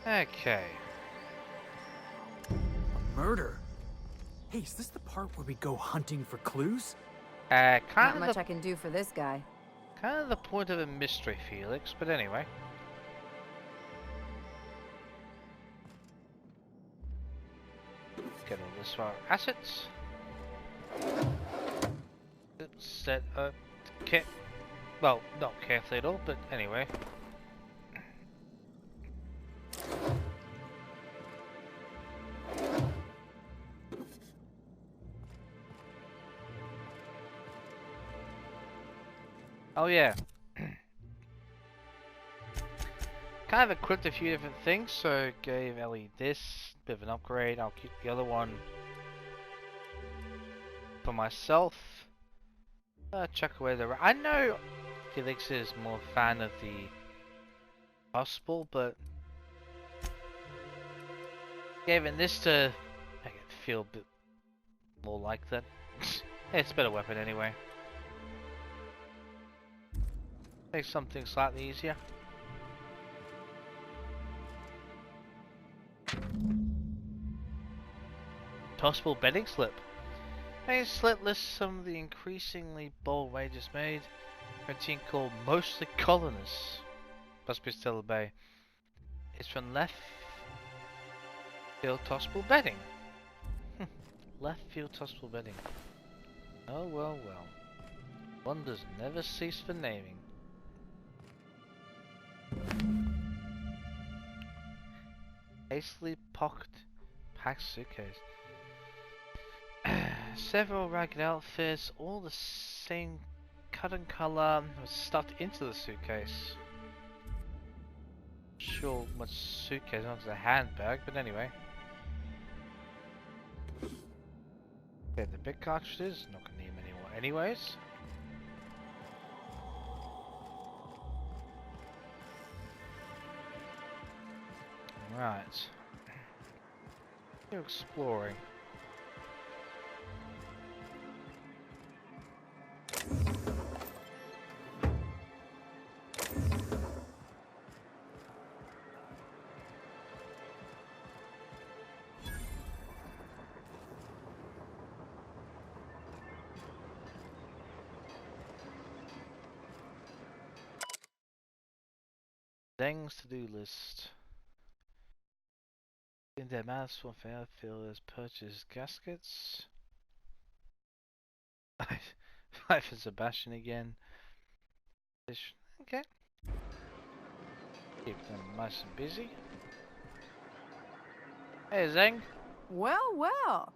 Okay. A murder? Hey, is this the part where we go hunting for clues? Kind Not of much the I can do for this guy. kind of the point of a mystery, Felix. But anyway. Get all this for our assets. Set up. Well, not carefully at all, but anyway. Oh yeah. Kind of equipped a few different things, so gave Ellie this, bit of an upgrade. I'll keep the other one for myself. Check away the. I know Felix is more a fan of the hospital, but giving this to make it feel a bit more like that. It's a better weapon anyway. Make something slightly easier. Hospital bedding slip. A slip lists some of the increasingly bold wages made for a team called Mostly Colonists. Must be still Bay. It's from Left Field Hospital Bedding. Left Field Hospital Bedding. Oh well well. Wonders never cease for naming. Hastily packed suitcase. Several ragged outfits, all the same cut and color, was stuffed into the suitcase. Sure, much suitcase, not a handbag, but anyway. Okay, the big cartridges, not gonna need them anymore anyways. Right. You're exploring. Things to do list. In their mouths for Fairfielders purchase gaskets. Fight for Sebastian again. Okay. Keep them nice and busy. Hey Zeng. Well, well.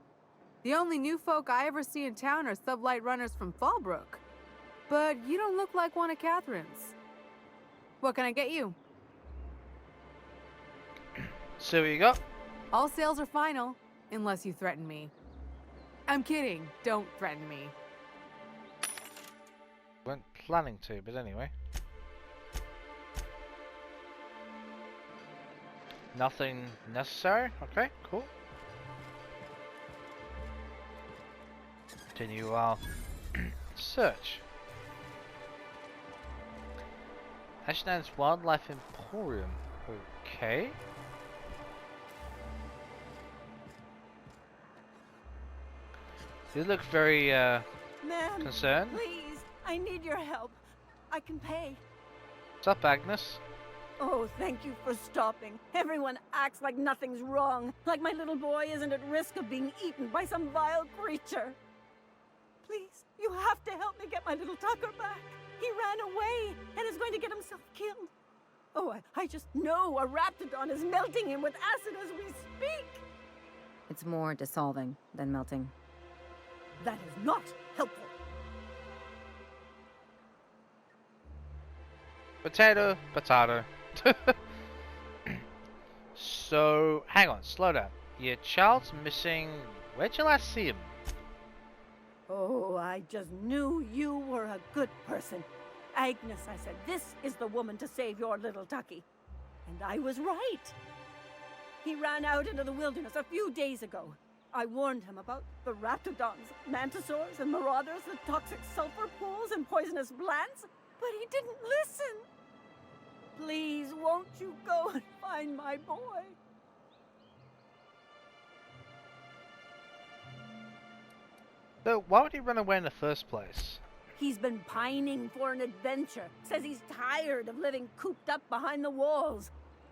The only new folk I ever see in town are sublight runners from Fallbrook. But you don't look like one of Catherine's. What can I get you? So what you got? All sales are final, unless you threaten me. I'm kidding. Don't threaten me. Weren't planning to, but anyway. Nothing necessary? Okay, cool. Continue our search. Ashland's Wildlife Emporium. Okay. You look very Ma'am, concerned. please, I need your help. I can pay. What's up, Agnes? Oh, thank you for stopping. Everyone acts like nothing's wrong, like my little boy isn't at risk of being eaten by some vile creature. Please, you have to help me get my little Tucker back. He ran away and is going to get himself killed. Oh, I just know a Raptidon is melting him with acid as we speak. It's more dissolving than melting. That is not helpful. Potato, potato. So, hang on, slow down. Your child's missing. Where'd you last see him? Oh, I just knew you were a good person. Agnes, I said, this is the woman to save your little Tucky. And I was right. He ran out into the wilderness a few days ago. I warned him about the Raptidons, Mantisaurs, and Marauders, the toxic sulfur pools and poisonous plants, but he didn't listen. Please, won't you go and find my boy? So why would he run away in the first place? He's been pining for an adventure. Says he's tired of living cooped up behind the walls.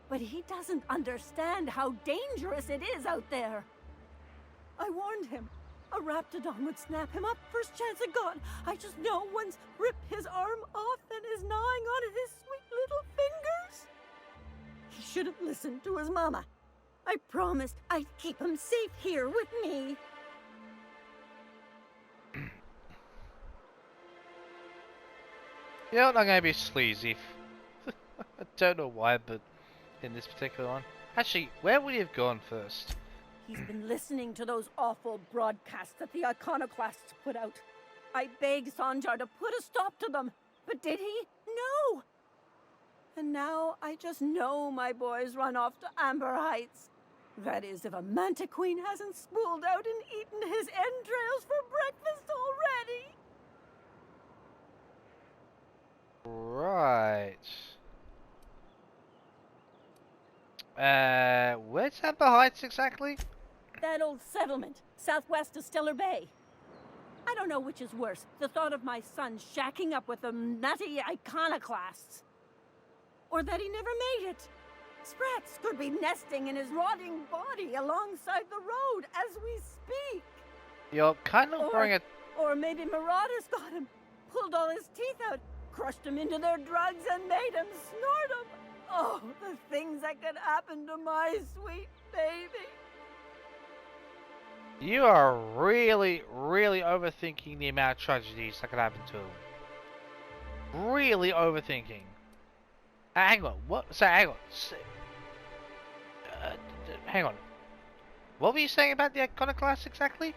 But he doesn't understand how dangerous it is out there. I warned him. A raptidon would snap him up first chance it got. I just know one's ripped his arm off and is gnawing on his sweet little fingers. He should have listened to his mama. I promised I'd keep him safe here with me. You know what, I'm gonna be sleazy. I don't know why, but in this particular one. Actually, where would he have gone first? He's been listening to those awful broadcasts that the iconoclasts put out. I begged Sanjar to put a stop to them, but did he? No! And now I just know my boy's run off to Amber Heights. That is, if a manta queen hasn't spooled out and eaten his entrails for breakfast already. Right. Where's Amber Heights exactly? That old settlement, southwest of Stellar Bay. I don't know which is worse, the thought of my son shacking up with them nutty iconoclasts. Or that he never made it. Sprats could be nesting in his rotting body alongside the road as we speak. You're kind of throwing a... Or maybe marauders got him, pulled all his teeth out, crushed him into their drugs and made him snort them. Oh, the things that could happen to my sweet baby. You are really, really overthinking the amount of tragedies that could happen to him. Really overthinking. Hang on, what? So, hang on. Hang on. What were you saying about the iconoclasts exactly?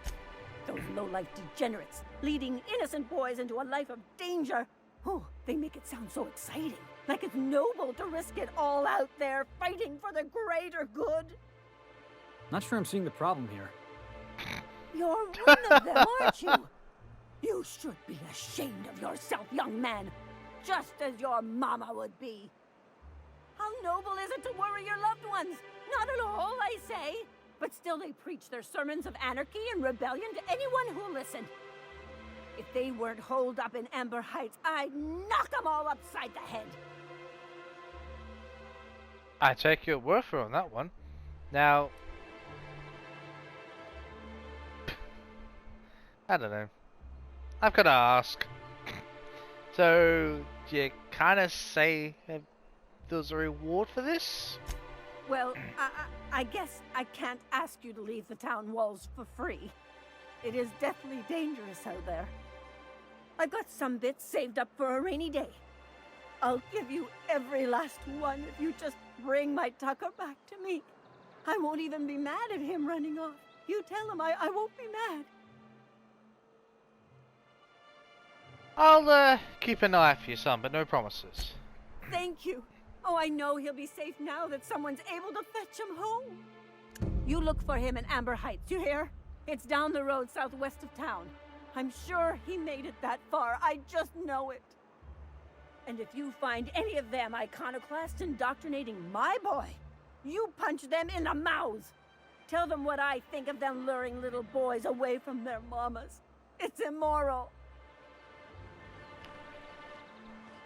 Those low-life degenerates, leading innocent boys into a life of danger. Oh, they make it sound so exciting. Like it's noble to risk it all out there, fighting for the greater good. Not sure I'm seeing the problem here. You're one of them, aren't you? You should be ashamed of yourself, young man. Just as your mama would be. How noble is it to worry your loved ones? Not at all, I say. But still they preach their sermons of anarchy and rebellion to anyone who'll listen. If they weren't holed up in Amber Heights, I'd knock them all upside the head. I take your word for it on that one. Now... I don't know. I've got to ask. So, do you kind of say there's a reward for this? Well, I guess I can't ask you to leave the town walls for free. It is deathly dangerous out there. I've got some bits saved up for a rainy day. I'll give you every last one if you just bring my Tucker back to me. I won't even be mad at him running off. You tell him I won't be mad. I'll keep an eye for your son, but no promises. Thank you. Oh, I know he'll be safe now that someone's able to fetch him home. You look for him in Amber Heights, you hear? It's down the road southwest of town. I'm sure he made it that far. I just know it. And if you find any of them iconoclasts indoctrinating my boy, you punch them in the mouths. Tell them what I think of them luring little boys away from their mamas. It's immoral.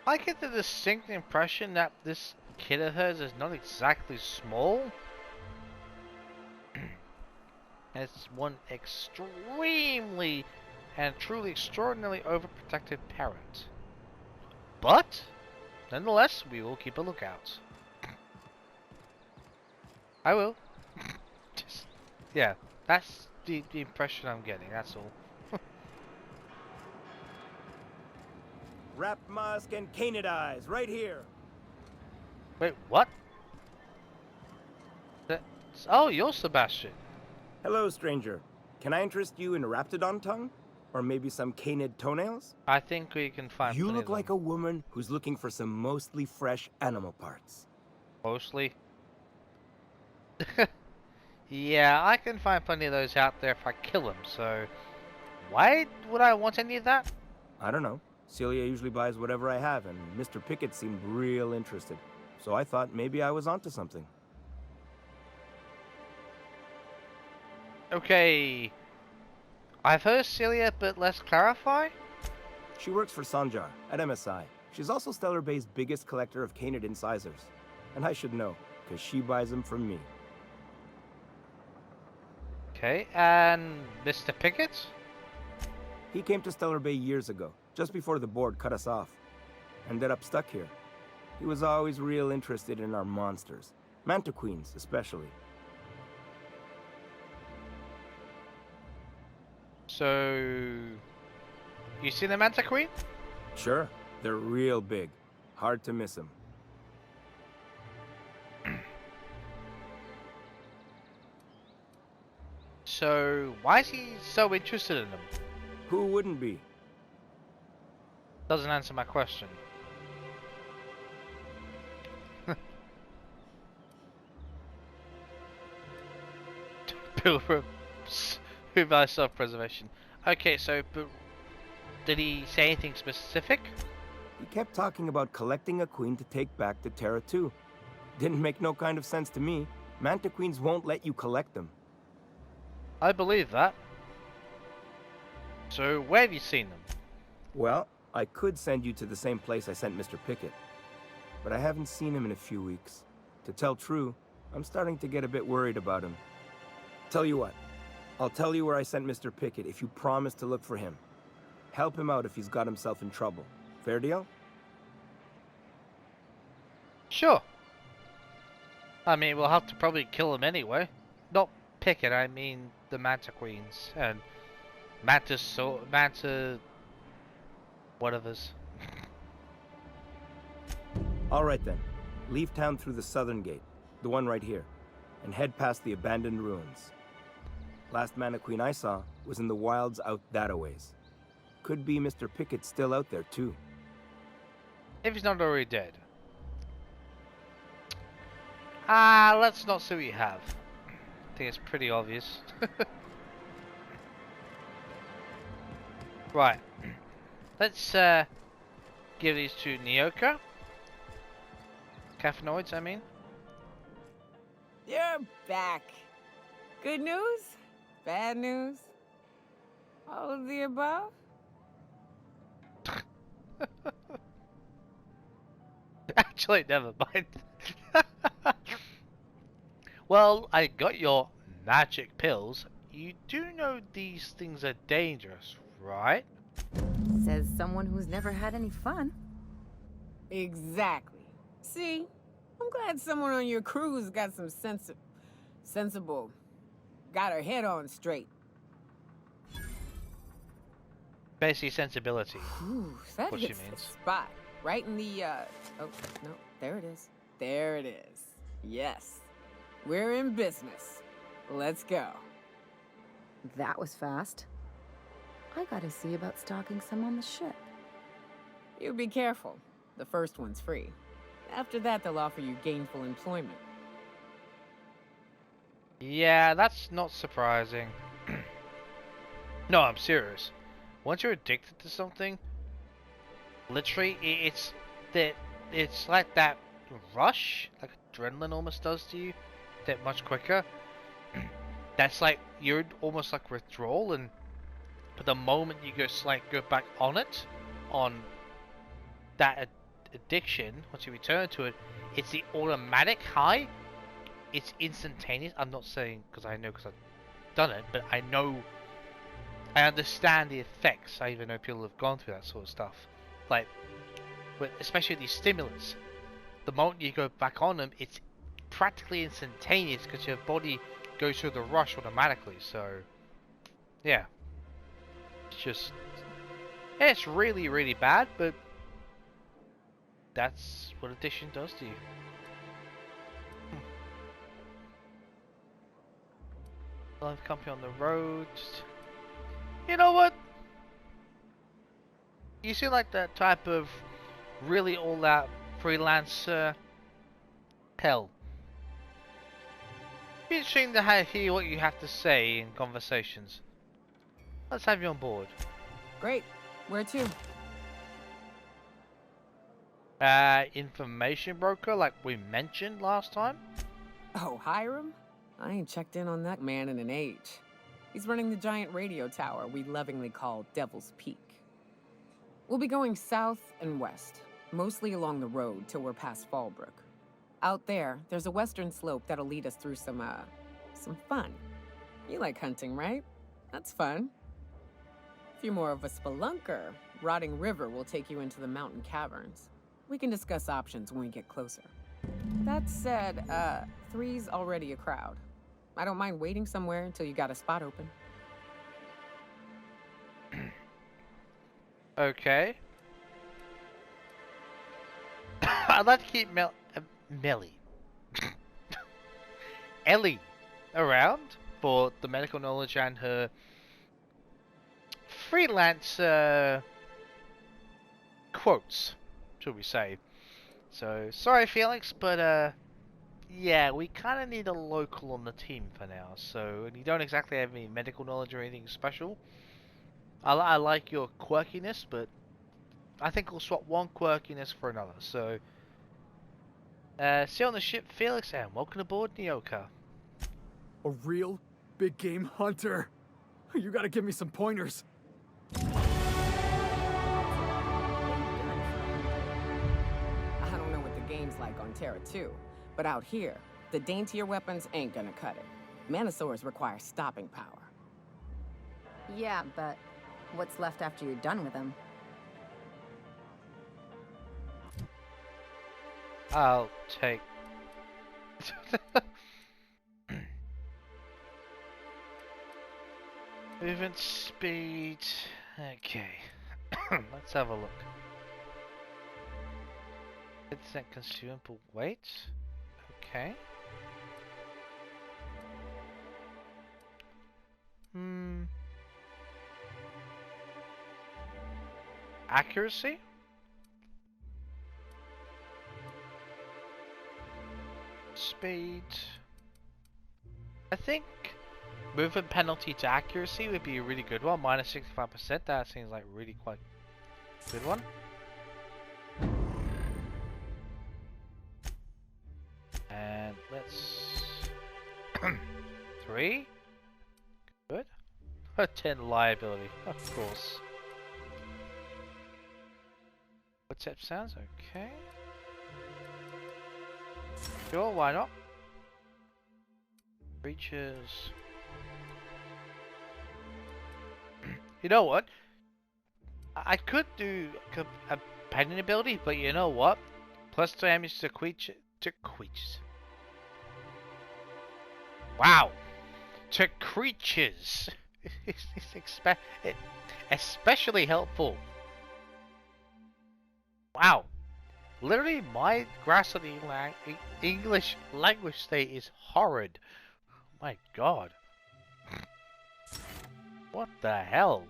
I get the distinct impression that this kid of hers is not exactly small. It's one extremely and truly extraordinarily overprotective parent. But, nonetheless, we will keep a lookout. I will. Just, yeah, that's the impression I'm getting, that's all. Rap Musk and Canid Eyes, right here. Wait, what? Oh, you're Sebastian. Hello, stranger. Can I interest you in a Raptidon tongue? Or maybe some canid toenails? I think we can find You plenty look of like them. a woman who's looking for some mostly fresh animal parts. Mostly. Yeah, I can find plenty of those out there if I kill them, so... Why would I want any of that? I don't know. Celia usually buys whatever I have, and Mr. Pickett seemed real interested. so I thought maybe I was onto something. Okay. I've heard Celia, but let's clarify. She works for Sanjar at MSI. She's also Stellar Bay's biggest collector of Canid incisors. And I should know, because she buys them from me. Okay, and Mr. Pickett? He came to Stellar Bay years ago, just before the board cut us off. Ended up stuck here. He was always real interested in our monsters. Mantiqueens, especially. So... You seen the Mantiqueen? Sure, they're real big. Hard to miss them. So, why is he so interested in them? Who wouldn't be? Doesn't answer my question. Pilgrim by self-preservation. Okay, so, but did he say anything specific? He kept talking about collecting a queen to take back to Terra 2. Didn't make no kind of sense to me. Mantiqueens won't let you collect them. I believe that. So, where have you seen them? Well, I could send you to the same place I sent Mr. Pickett. But I haven't seen him in a few weeks. To tell true, I'm starting to get a bit worried about him. Tell you what, I'll tell you where I sent Mr. Pickett if you promise to look for him. Help him out if he's got himself in trouble. Fair deal? Sure. I mean, we'll have to probably kill him anyway. Not Pickett, I mean the Mantiqueens and Manta... whatever's. Alright then. Leave town through the southern gate, the one right here, and head past the abandoned ruins. Last Mantiqueen I saw was in the wilds out that-a-ways. Could be Mr. Pickett still out there too. If he's not already dead. Let's not see what you have. I think it's pretty obvious. Right. Let's give these to Nyoka. Caffeinoids, I mean. You're back. Good news? Bad news? All of the above? Actually, never mind. Well, I got your magic pills. You do know these things are dangerous, right? Says someone who's never had any fun. Exactly. See? I'm glad someone on your crew's got some sensible. Got her head on straight. Basically, sensibility. Ooh, that What she hits the means. spot. Right in the, oh, no, there it is. There it is. Yes. We're in business. Let's go. That was fast. I gotta see about stalking some on the ship. You be careful. The first one's free. After that, they'll offer you gainful employment. Yeah, that's not surprising. No, I'm serious. Once you're addicted to something, literally, it's like that rush, like adrenaline almost does to you, that much quicker. That's like you're almost like withdrawal, and but the moment you go back on it, on that addiction, once you return to it, it's the automatic high. It's instantaneous. I'm not saying because I know because I've done it, but I know, I understand the effects. I even know people have gone through that sort of stuff. Like, but especially these stimulants, the moment you go back on them, it's practically instantaneous because your body goes through the rush automatically. So, yeah, it's just, yeah, it's really, really bad, but that's what addiction does to you. Live company on the road. You know what? You seem like that type of really all-out freelancer. Hell, be interesting to hear what you have to say in conversations. Let's have you on board. Great. Where to? Information broker like we mentioned last time? Oh, Hiram? I ain't checked in on that man in an age. He's running the giant radio tower we lovingly call Devil's Peak. We'll be going south and west, mostly along the road till we're past Fallbrook. Out there's a western slope that'll lead us through some fun. You like hunting, right? That's fun. If you're more of a spelunker, Rotting River will take you into the mountain caverns. We can discuss options when we get closer. That said, 3's already a crowd. I don't mind waiting somewhere until you got a spot open. Okay. I'd like to keep Ellie around for the medical knowledge and her freelance quotes, shall we say. So, sorry Felix, but yeah, we kind of need a local on the team for now. So, you don't exactly have any medical knowledge or anything special. I like your quirkiness, but I think we'll swap one quirkiness for another. So, see you on the ship, Felix, and welcome aboard Nyoka. A real big game hunter. You gotta give me some pointers. I don't know what the game's like on Terra 2, but out here, the daintier weapons ain't gonna cut it. Manosaurs require stopping power. Yeah, but what's left after you're done with them? I'll take... Movement speed... Okay. Let's have a look. 50% consumable weight. Okay. Accuracy? Speed. I think movement penalty to accuracy would be a really good one. Minus 65%. That seems like really quite a good one. And let's 3. Good. 10 liability, of course. Footstep sounds okay. Sure, why not? Creatures. You know what? I could do a painting ability, but you know what? Plus damage to creatures. Wow! To creatures! It's especially helpful. Wow! Literally, my grasp of the English language state is horrid. Oh my god. What the hell?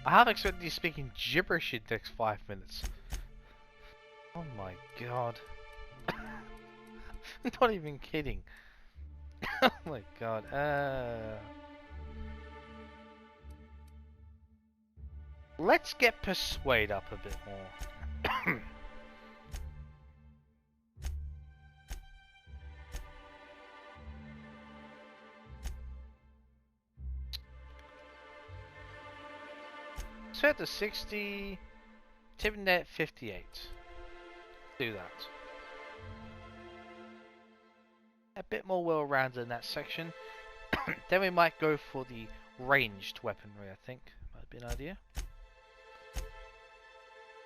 I have expected you speaking gibberish in the next 5 minutes. Oh my god. I'm not even kidding. Oh my god. Let's get Persuade up a bit more. Set to 60, tipping net 58. Do that. A bit more well-rounded in that section. Then we might go for the ranged weaponry, I think. Might be an idea.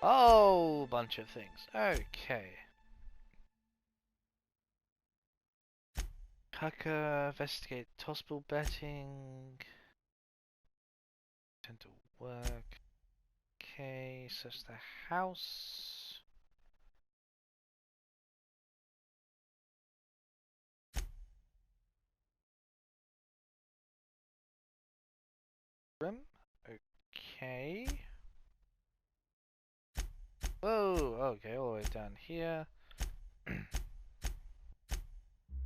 Oh, bunch of things. Okay. Hacker, investigate possible betting. Tend to work. Okay, search the house. Room. Okay. Oh, okay, all the way down here.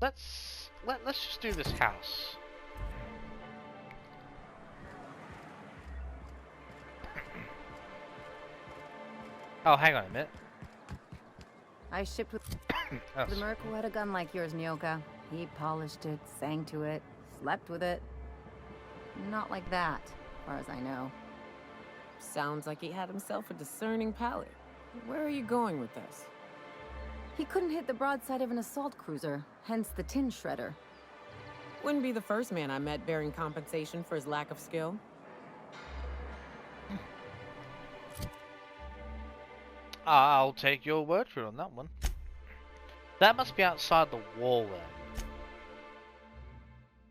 Let's just do this house. Oh, hang on a minute. I shipped with Oh, the Merc who had a gun like yours, Nyoka. He polished it, sang to it, slept with it. Not like that, as far as I know. Sounds like he had himself a discerning palate. Where are you going with this? He couldn't hit the broadside of an assault cruiser, hence the tin shredder. Wouldn't be the first man I met bearing compensation for his lack of skill. I'll take your word for it on that one. That must be outside the wall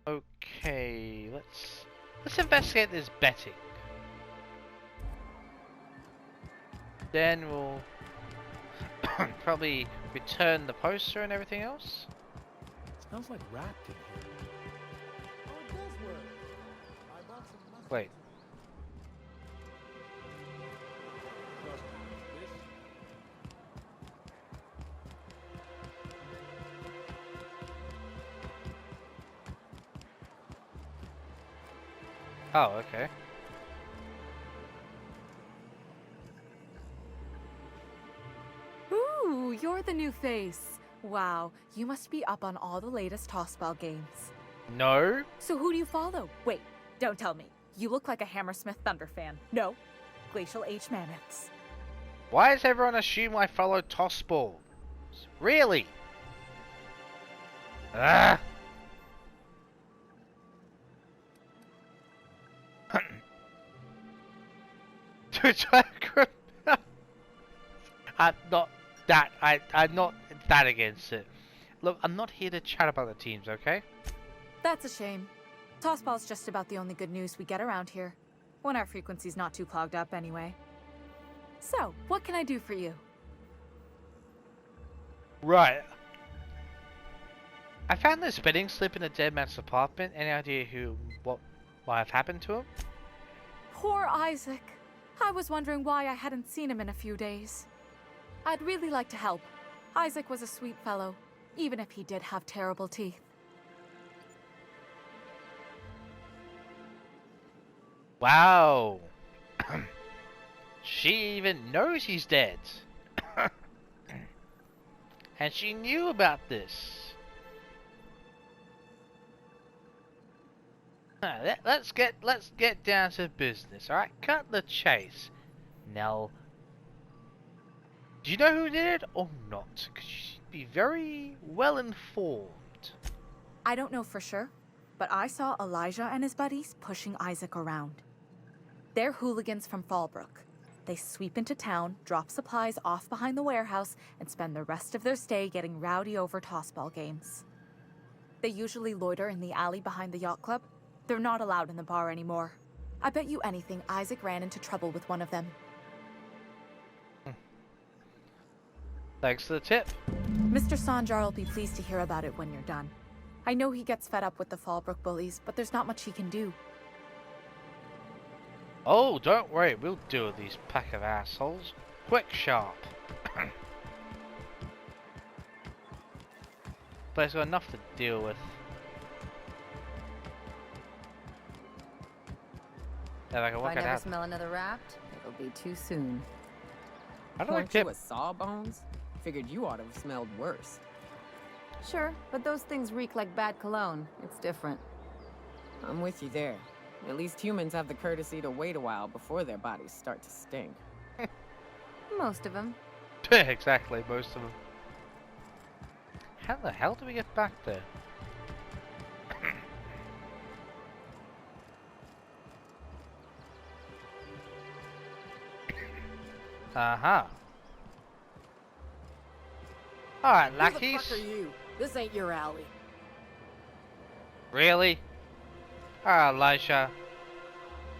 then. Okay, let's investigate this betting. Then we'll probably return the poster and everything else. Smells like rat in here. Oh, it does work. I bought some mustard. Wait. Trust me, this Oh, okay. Ooh, you're the new face. Wow, you must be up on all the latest Tossball games. No. So who do you follow? Wait, don't tell me. You look like a Hammersmith Thunder fan. No, Glacial H Mammoths. Why does everyone assume I follow toss balls? Really? Ah. I'm not that. I'm not that against it. Look, I'm not here to chat about the teams, okay? That's a shame. Tossball's just about the only good news we get around here. When our frequency's not too clogged up anyway. So, what can I do for you? Right. I found this betting slip in a dead man's apartment. Any idea what might have happened to him? Poor Isaac. I was wondering why I hadn't seen him in a few days. I'd really like to help. Isaac was a sweet fellow, even if he did have terrible teeth. Wow. She even knows he's dead. And she knew about this. Let's get down to business, alright? Cut the chase. Now, do you know who did it or not? Because you should be very well informed. I don't know for sure, but I saw Elijah and his buddies pushing Isaac around. They're hooligans from Fallbrook. They sweep into town, drop supplies off behind the warehouse, and spend the rest of their stay getting rowdy over tossball games. They usually loiter in the alley behind the yacht club. They're not allowed in the bar anymore. I bet you anything Isaac ran into trouble with one of them. Thanks for the tip. Mr. Sanjar will be pleased to hear about it when you're done. I know he gets fed up with the Fallbrook bullies, but there's not much he can do. Oh, don't worry, we'll deal with these pack of assholes. Quick, sharp. But it's got enough to deal with. If I can If work I it never out. smell another raft, it'll be too soon. I don't like Weren't you tip. a sawbones? Figured you ought to have smelled worse. Sure, but those things reek like bad cologne. It's different. I'm with you there. At least humans have the courtesy to wait a while before their bodies start to stink. Most of them. Exactly, most of them. How the hell do we get back there? Uh-huh. Alright, Who lackeys. the fuck are you? This ain't your alley. Really? Alright, Elisha.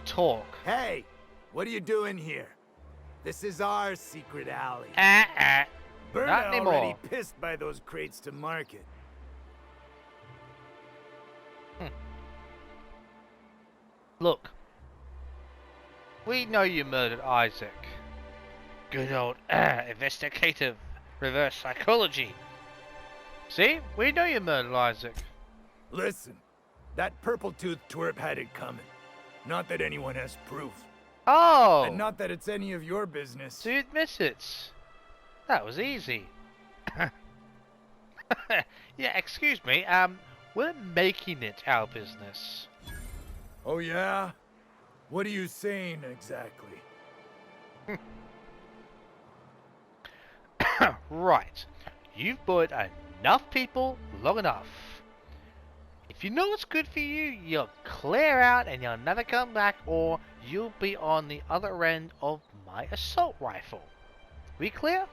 Talk. Hey, what are you doing here? This is our secret alley. Not Berna anymore. already pissed by those crates to market. Look. We know you murdered Isaac. Good old investigative reverse psychology. See? We know you murdered Isaac. Listen, that purple-toothed twerp had it coming. Not that anyone has proof. Oh! And not that it's any of your business. So you admit it. That was easy. Yeah, excuse me, we're making it our business. Oh yeah? What are you saying exactly? Right. You've bullied enough people long enough. If you know what's good for you, you'll clear out and you'll never come back, or you'll be on the other end of my assault rifle. We clear?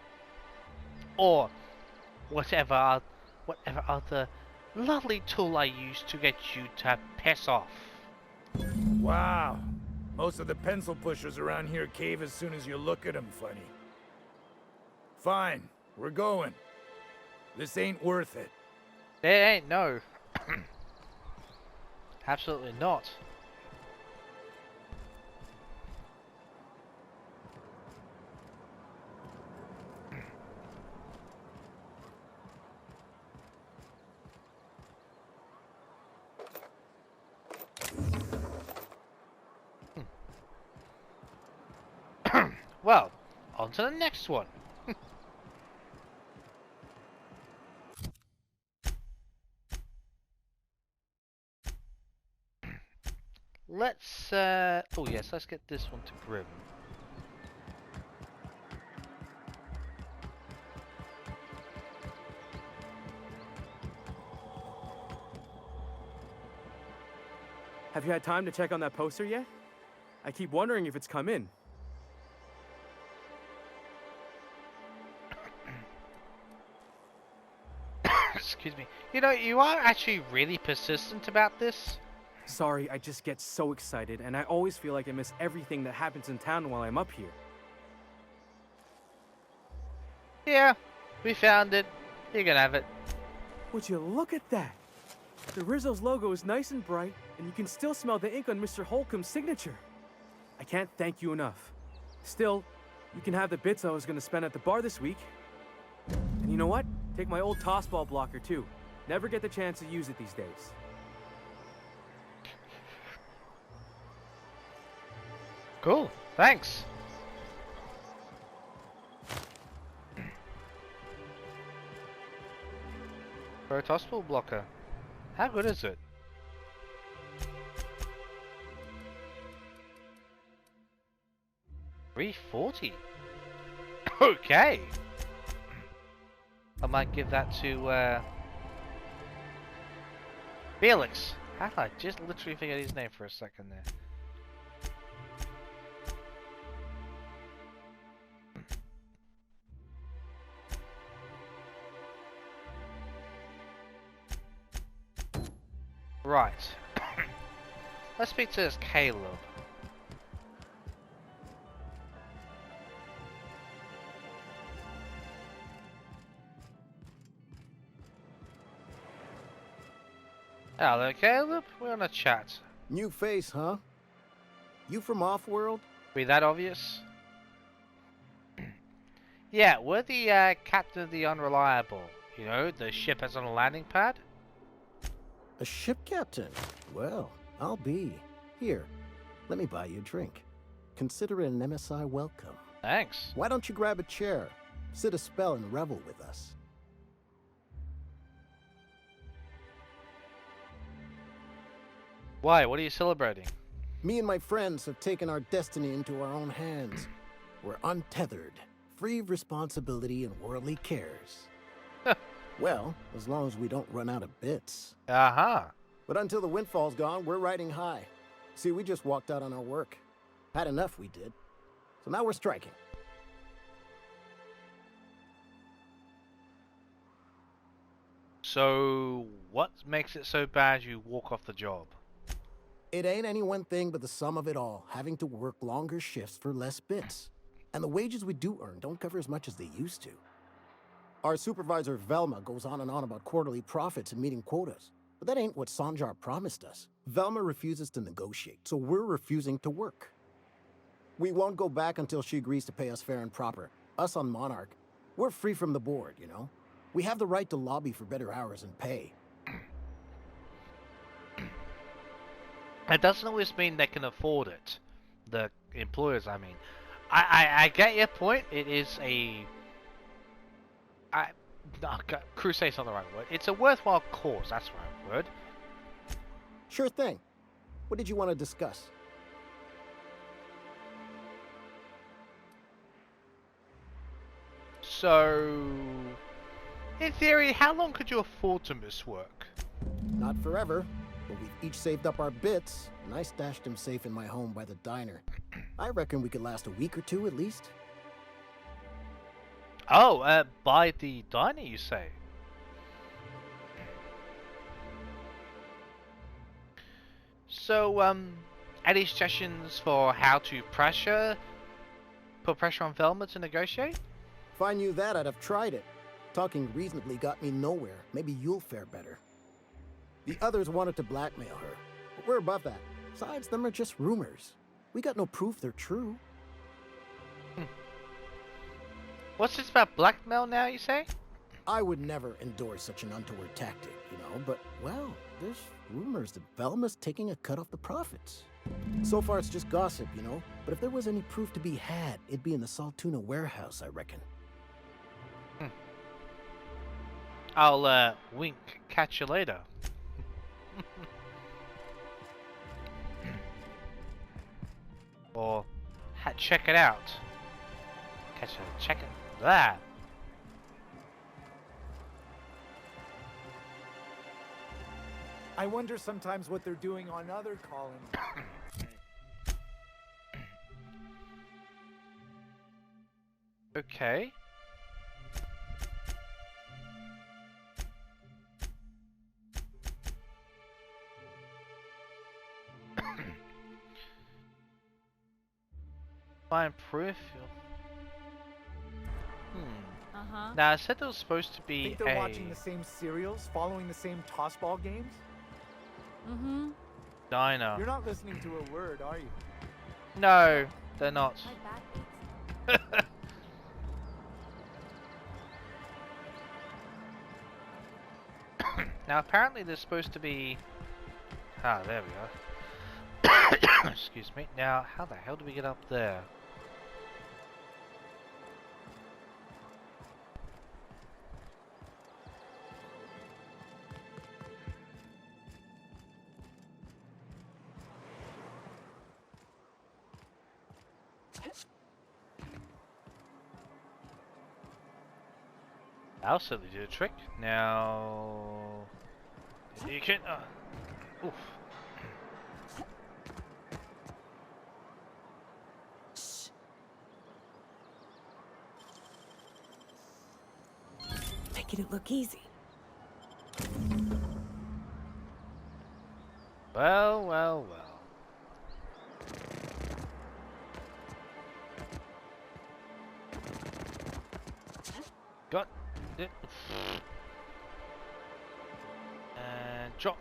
Or whatever other lovely tool I use to get you to piss off. Wow. Most of the pencil pushers around here cave as soon as you look at them funny. Fine, we're going. This ain't worth it. It ain't, no. Absolutely not. Well, on to the next one. Let's, oh yes, let's get this one to Grim. Have you had time to check on that poster yet? I keep wondering if it's come in. Excuse me. You know, you are actually really persistent about this. Sorry, I just get so excited, and I always feel like I miss everything that happens in town while I'm up here. Yeah, we found it. You can have it. Would you look at that? The Rizzo's logo is nice and bright, and you can still smell the ink on Mr. Holcomb's signature. I can't thank you enough. Still, you can have the bits I was going to spend at the bar this week. And you know what? Take my old tossball blocker, too. Never get the chance to use it these days. Cool, thanks. For a tossball blocker. How good is it? $340. Okay. I might give that to Felix. How did I just literally forget his name for a second there? Right. Let's speak to this Caleb. Hello, Caleb. We're on a chat. New face, huh? You from Offworld? Be that obvious? Yeah, we're the captain of the Unreliable. You know, the ship that's on a landing pad. A ship captain? Well, I'll be. Here, let me buy you a drink. Consider it an MSI welcome. Thanks. Why don't you grab a chair, sit a spell, and revel with us? Why? What are you celebrating? Me and my friends have taken our destiny into our own hands. We're untethered, free of responsibility and worldly cares. Well, as long as we don't run out of bits. Uh-huh. But until the windfall's gone, we're riding high. See, we just walked out on our work. Had enough, we did. So now we're striking. So, what makes it so bad you walk off the job? It ain't any one thing but the sum of it all, having to work longer shifts for less bits. And the wages we do earn don't cover as much as they used to. Our supervisor, Velma, goes on and on about quarterly profits and meeting quotas. But that ain't what Sanjar promised us. Velma refuses to negotiate, so we're refusing to work. We won't go back until she agrees to pay us fair and proper. Us on Monarch, we're free from the board, you know? We have the right to lobby for better hours and pay. That doesn't always mean they can afford it. The employers, I mean. I get your point. It is a... Crusade's not the right word. It's a worthwhile cause, that's the right word. Sure thing. What did you want to discuss? So... In theory, how long could you afford to miss work? Not forever, but we've each saved up our bits, and I stashed them safe in my home by the diner. I reckon we could last a week or two at least. Oh, by the diner, you say? So, any suggestions for how to put pressure on Velma to negotiate? If I knew that, I'd have tried it. Talking reasonably got me nowhere. Maybe you'll fare better. The others wanted to blackmail her, but we're above that. Besides, them are just rumors. We got no proof they're true. What's this about blackmail now, you say? I would never endorse such an untoward tactic, you know, but, well, there's rumors that Velma's taking a cut off the profits. So far, it's just gossip, you know, but if there was any proof to be had, it'd be in the Saltuna warehouse, I reckon. I'll, wink. Catch you later. Or, check it out. Check it. There. I wonder sometimes what they're doing on other colonies. Okay. Find proof. Now, I said there was supposed to be Think they're watching the same serials, following the same tossball games? diner. You're not listening to a word, are you? No, they're not. Now, apparently there's supposed to be... Ah, there we are. Excuse me. Now, how the hell do we get up there? I'll certainly do a trick. Now... You can... oof. Making it look easy. Well, well, well. Got it. And drop.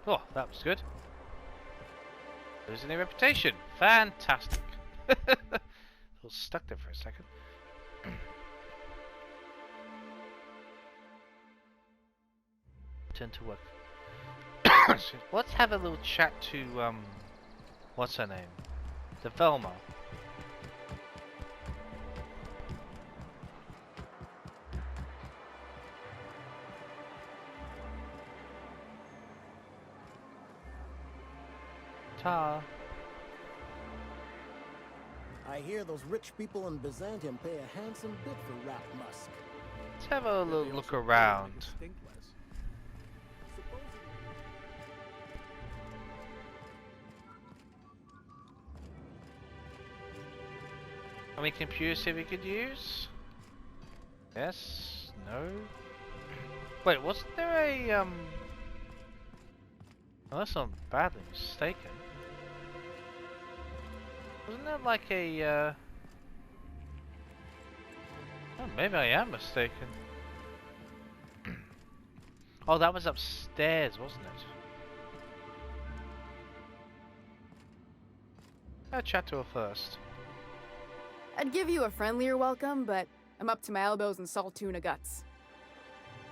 Oh, that was good. Losing their reputation. Fantastic. I was stuck there for a second. Turn to work. Let's have a little chat to what's her name? The Velma. Ta. I hear those rich people in Byzantium pay a handsome bit for Rat Musk. Let's have a little look around. How many computers have we could use? Yes? No? Wait, wasn't there a unless I'm badly mistaken. Wasn't there like a oh, maybe I am mistaken. Oh, that was upstairs, wasn't it? I'll chat to her first. I'd give you a friendlier welcome, but I'm up to my elbows in Saltuna guts.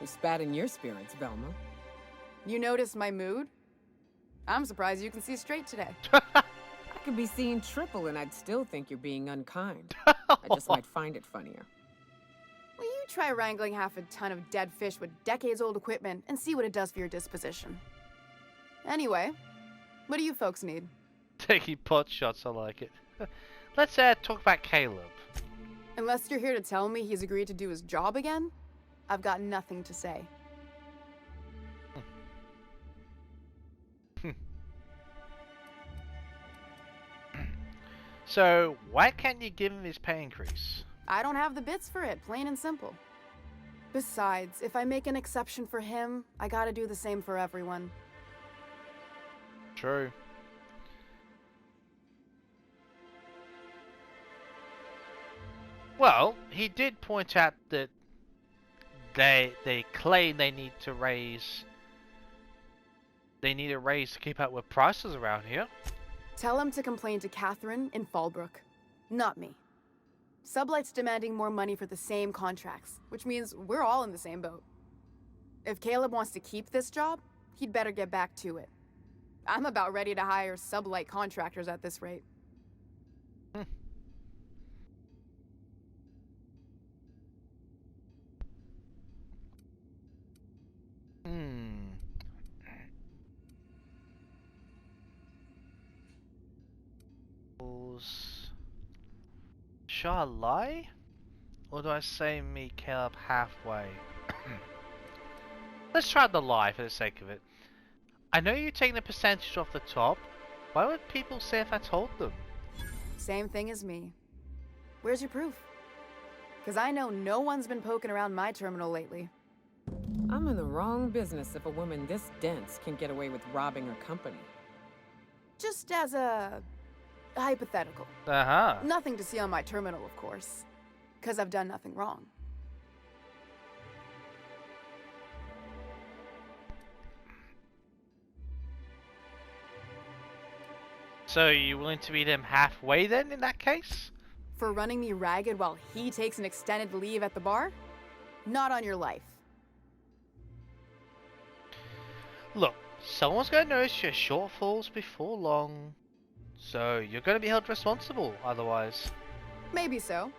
We spat in your spirits, Velma. You noticed my mood? I'm surprised you can see straight today. I could be seeing triple and I'd still think you're being unkind. I just might find it funnier. Will you try wrangling half a ton of dead fish with decades-old equipment and see what it does for your disposition? Anyway, what do you folks need? Taking pot shots, I like it. Let's talk about Caleb. Unless you're here to tell me he's agreed to do his job again, I've got nothing to say. So, why can't you give him his pay increase? I don't have the bits for it, plain and simple. Besides, if I make an exception for him, I gotta do the same for everyone. True. Well, he did point out that they claim they need a raise to keep up with prices around here. Tell him to complain to Catherine in Fallbrook, not me. Sublight's demanding more money for the same contracts, which means we're all in the same boat. If Caleb wants to keep this job, he'd better get back to it. I'm about ready to hire Sublight contractors at this rate. Shall I lie? Or do I say meet Caleb halfway? Let's try the lie for the sake of it. I know you're taking a percentage off the top. Why would people say if I told them? Same thing as me. Where's your proof? Because I know no one's been poking around my terminal lately. I'm in the wrong business if a woman this dense can get away with robbing her company. Just as a hypothetical. Uh-huh. Nothing to see on my terminal, of course. Because I've done nothing wrong. So are you willing to meet him halfway then, in that case? For running me ragged while he takes an extended leave at the bar? Not on your life. Look, someone's going to notice your shortfalls before long. So you're going to be held responsible, otherwise. Maybe so.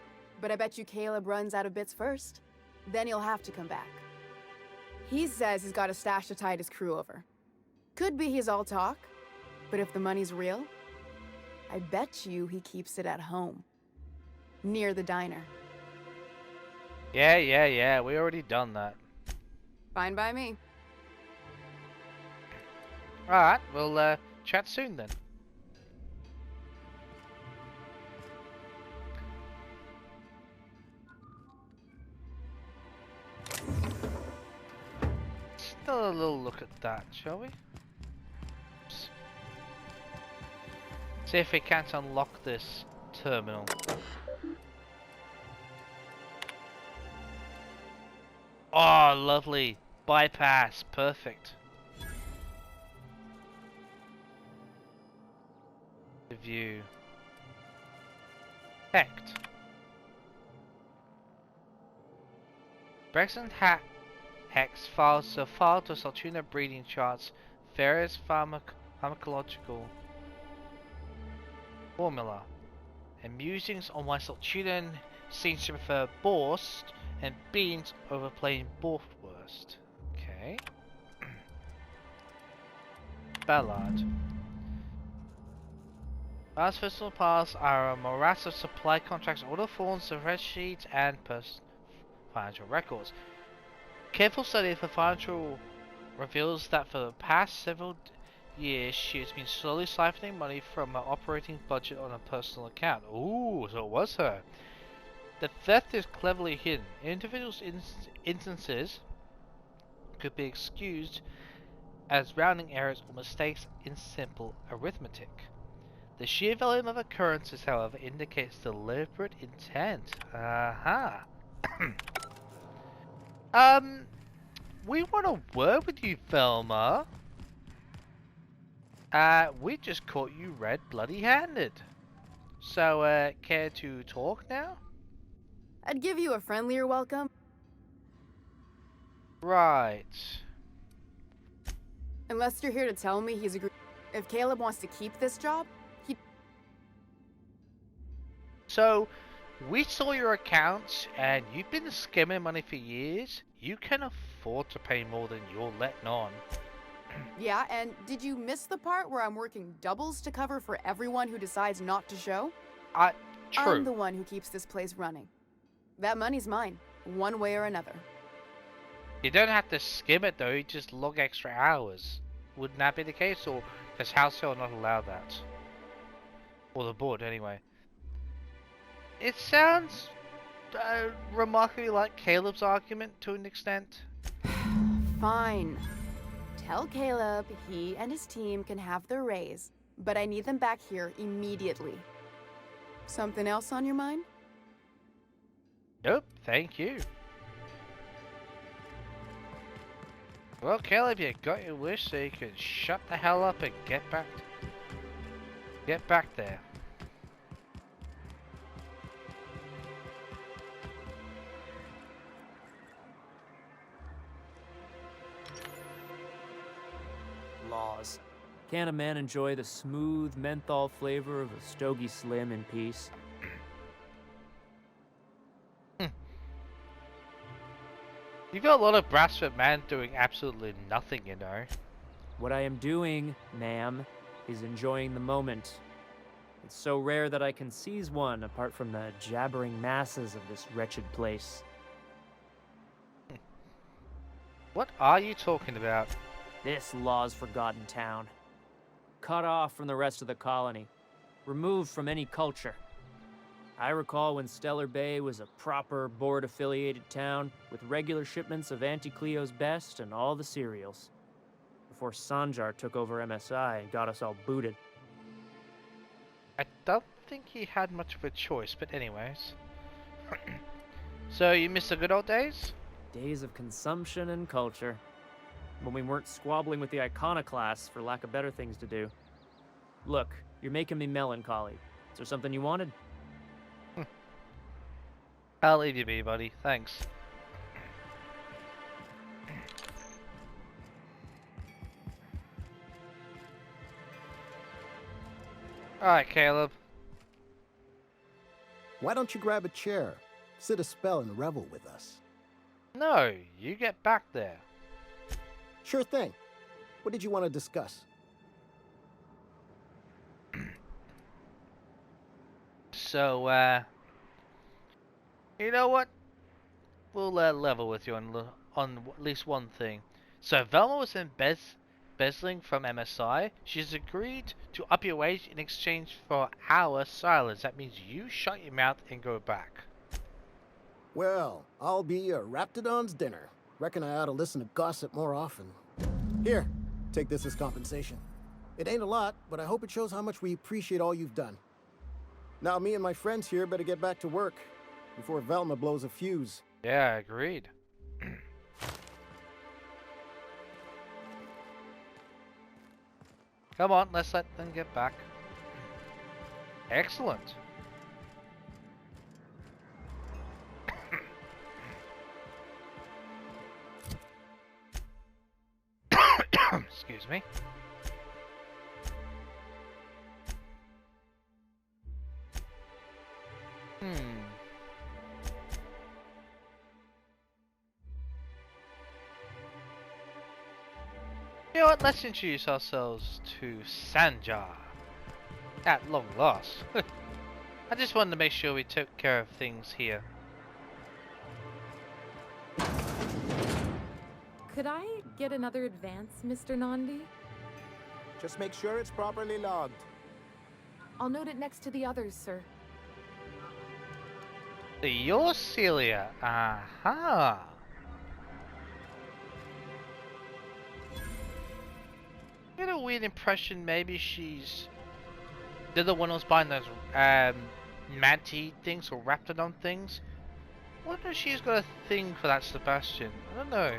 But I bet you Caleb runs out of bits first. Then he'll have to come back. He says he's got a stash to tide his crew over. Could be he's all talk. But if the money's real, I bet you he keeps it at home. Near the diner. Yeah, we already done that. Fine by me. Alright, we'll chat soon then. Still a little look at that, shall we? Oops. See if we can't unlock this terminal. Oh, lovely. Bypass. Perfect. View. Hecht. Brexton Hex files to Saltuna breeding charts various pharmacological formula and musings on why Saltunan seems to prefer Borst and beans over plain Borstwurst. Okay. Ballard. Last personal paths are a morass of supply contracts, order forms, spreadsheets, and financial records. Careful study of the financial reveals that for the past several years she has been slowly siphoning money from her operating budget on a personal account. Ooh, so it was her. The theft is cleverly hidden. Individuals' instances could be excused as rounding errors or mistakes in simple arithmetic. The sheer volume of occurrences, however, indicates deliberate intent. Aha. We want to word with you, Velma. We just caught you red bloody handed. So, care to talk now? I'd give you a friendlier welcome. Right. Unless you're here to tell me he's agreed. If Caleb wants to keep this job, So, we saw your accounts, and you've been skimming money for years. You can afford to pay more than you're letting on. Yeah, and did you miss the part where I'm working doubles to cover for everyone who decides not to show? True. I'm the one who keeps this place running. That money's mine, one way or another. You don't have to skim it though, you just log extra hours. Wouldn't that be the case, or does House Hill not allow that? Or the board, anyway. It sounds remarkably like Caleb's argument to an extent. Fine. Tell Caleb he and his team can have their raise, but I need them back here immediately. Something else on your mind? Nope, thank you. Well, Caleb, you got your wish, so you can shut the hell up and get back there. Laws. Can't a man enjoy the smooth menthol flavor of a Stogie Slim in peace? You've got a lot of Brassford man doing absolutely nothing, you know. What I am doing, ma'am, is enjoying the moment. It's so rare that I can seize one apart from the jabbering masses of this wretched place. What are you talking about? This law's forgotten town. Cut off from the rest of the colony. Removed from any culture. I recall when Stellar Bay was a proper board-affiliated town with regular shipments of Auntie Cleo's best and all the cereals. Before Sanjar took over MSI and got us all booted. I don't think he had much of a choice, but anyways. So you miss the good old days? Days of consumption and culture. When we weren't squabbling with the iconoclasts for lack of better things to do. Look, you're making me melancholy. Is there something you wanted? I'll leave you be, buddy. Thanks. Alright, Caleb. Why don't you grab a chair, sit a spell, and revel with us? No, you get back there. Sure thing. What did you want to discuss? So, you know what? We'll level with you on at least one thing. So, Velma was embezzling from MSI. She's agreed to up your wage in exchange for our silence. That means you shut your mouth and go back. Well, I'll be a Raptidon's dinner. Reckon I ought to listen to gossip more often. Here, take this as compensation. It ain't a lot, but I hope it shows how much we appreciate all you've done. Now me and my friends here better get back to work before Velma blows a fuse. Yeah, agreed. Come on, let's let them get back. Excellent. Excuse me. You know what, let's introduce ourselves to Sanjar. At long last. I just wanted to make sure we took care of things here. Could I get another advance, Mr. Nandi? Just make sure it's properly logged. I'll note it next to the others, sir. You're Celia. Aha. I get a weird impression maybe she's the other one who's buying those manti things or Raptidon things. I wonder if she's got a thing for that Sebastian. I don't know.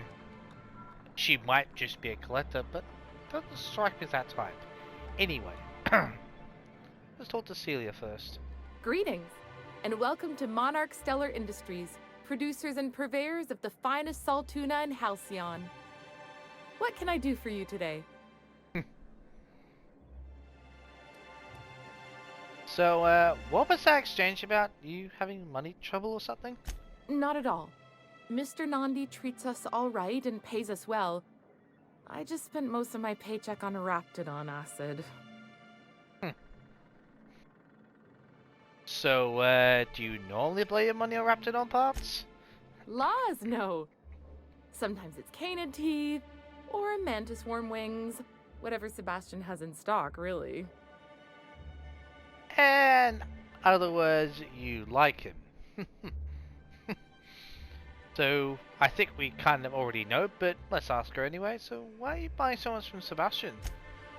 She might just be a collector, but doesn't strike me as that type. Anyway, let's talk to Celia first. Greetings, and welcome to Monarch Stellar Industries, producers and purveyors of the finest salt tuna in Halcyon. What can I do for you today? So, what was that exchange about? You having money trouble or something? Not at all. Mr. Nandi treats us all right and pays us well. I just spent most of my paycheck on Raptidon acid. So, do you normally blow your money on Raptidon parts? Laws, no. Sometimes it's canid teeth, or mantis worm wings. Whatever Sebastian has in stock, really. And other words, you like him. So, I think we kind of already know, but let's ask her anyway. So, why are you buying so much from Sebastian?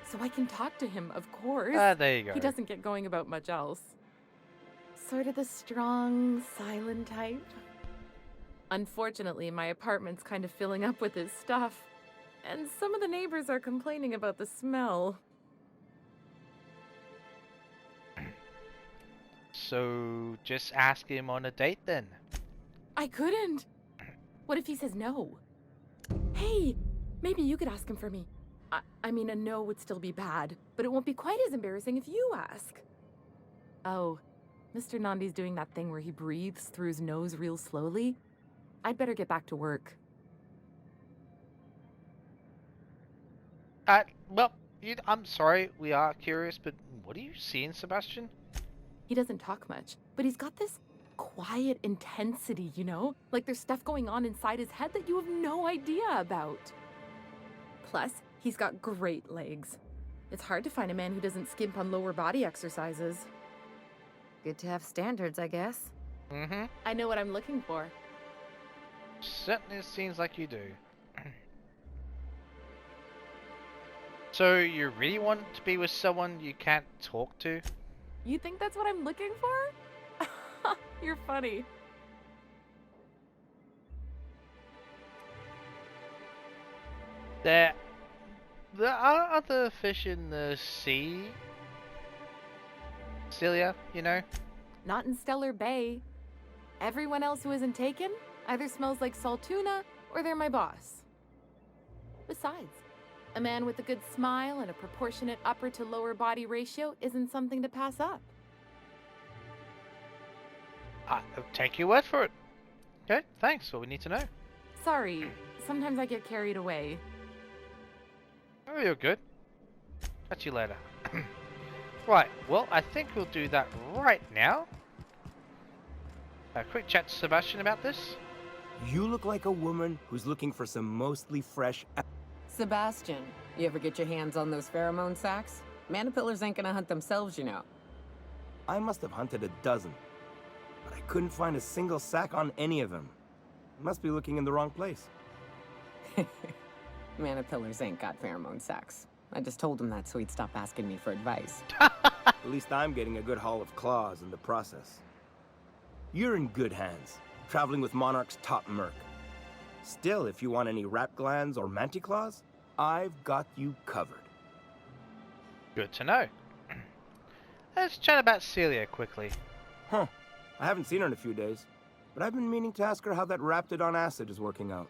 So I can talk to him, of course. There you go. He doesn't get going about much else. Sort of the strong, silent type. Unfortunately, my apartment's kind of filling up with his stuff. And some of the neighbors are complaining about the smell. So, just ask him on a date then. I couldn't. What if he says no? Hey, maybe you could ask him for me. I mean, a no would still be bad, but it won't be quite as embarrassing if you ask. Oh, Mr. Nandi's doing that thing where he breathes through his nose real slowly. I'd better get back to work. Well, I'm sorry, we are curious, but what do you see in Sebastian? He doesn't talk much, but he's got this quiet intensity, you know? Like there's stuff going on inside his head that you have no idea about. Plus, he's got great legs. It's hard to find a man who doesn't skimp on lower body exercises. Good to have standards, I guess. Mm-hmm. I know what I'm looking for. Certainly seems like you do. So, you really want to be with someone you can't talk to? You think that's what I'm looking for? You're funny. There are other fish in the sea, Celia, you know? Not in Stellar Bay. Everyone else who isn't taken either smells like salt tuna or they're my boss. Besides, a man with a good smile and a proportionate upper to lower body ratio isn't something to pass up. I'll take your word for it. Okay, thanks. What we need to know. Sorry, sometimes I get carried away. Oh, you're good. Catch you later. Right, well, I think we'll do that right now. A quick chat to Sebastian about this. You look like a woman who's looking for some mostly fresh... Sebastian, you ever get your hands on those pheromone sacs? Manipillars ain't gonna hunt themselves, you know. I must have hunted a dozen, but I couldn't find a single sack on any of them. Must be looking in the wrong place. Manipillars ain't got pheromone sacs. I just told him that so he'd stop asking me for advice. At least I'm getting a good haul of claws in the process. You're in good hands, traveling with Monarch's top merc. Still, if you want any rat glands or manticlaws, I've got you covered. Good to know. Let's chat about Celia quickly. Huh. I haven't seen her in a few days, but I've been meaning to ask her how that Raptidon acid is working out.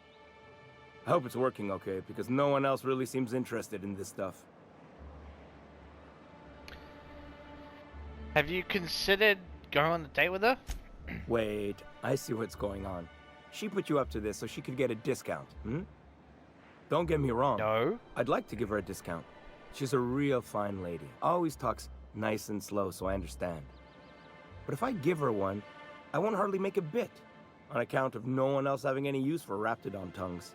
I hope it's working okay, because no one else really seems interested in this stuff. Have you considered going on a date with her? Wait, I see what's going on. She put you up to this so she could get a discount, hmm? Don't get me wrong. No. I'd like to give her a discount. She's a real fine lady. Always talks nice and slow, so I understand. But if I give her one, I won't hardly make a bit, on account of no one else having any use for Raptidon tongues.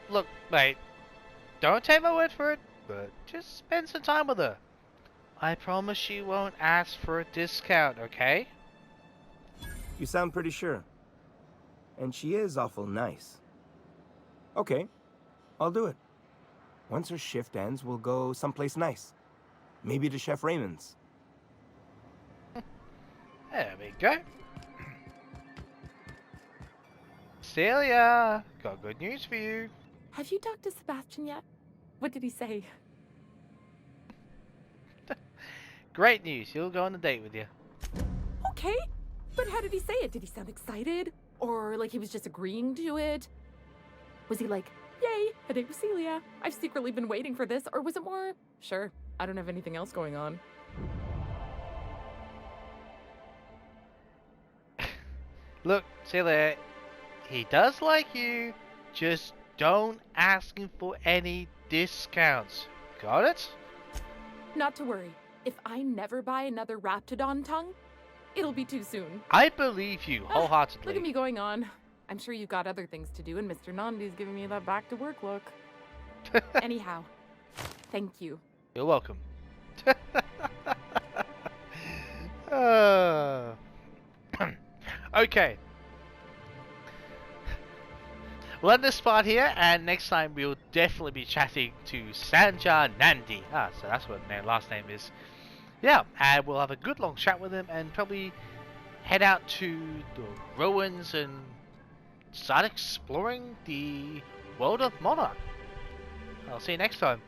Look, mate. Don't take my word for it, but just spend some time with her. I promise she won't ask for a discount, okay? You sound pretty sure. And she is awful nice. Okay, I'll do it. Once her shift ends, we'll go someplace nice. Maybe to Chef Raymond's. There we go. Celia, got good news for you. Have you talked to Sebastian yet? What did he say? Great news, he'll go on a date with you. Okay, but how did he say it? Did he sound excited? Or like he was just agreeing to it? Was he like, Yay! A date with Celia. I've secretly been waiting for this, or was it more? Sure, I don't have anything else going on. Look, Celia, he does like you. Just don't ask him for any discounts. Got it? Not to worry. If I never buy another Raptidon tongue, it'll be too soon. I believe you wholeheartedly. Look at me going on. I'm sure you've got other things to do, and Mr. Nandi's giving me that back to work look. Anyhow, thank you. You're welcome. Okay. We'll end this part here, and next time we'll definitely be chatting to Sanja Nandi. So that's what their last name is. Yeah, and we'll have a good long chat with him, and probably head out to the ruins and start exploring the world of Monarch. I'll see you next time.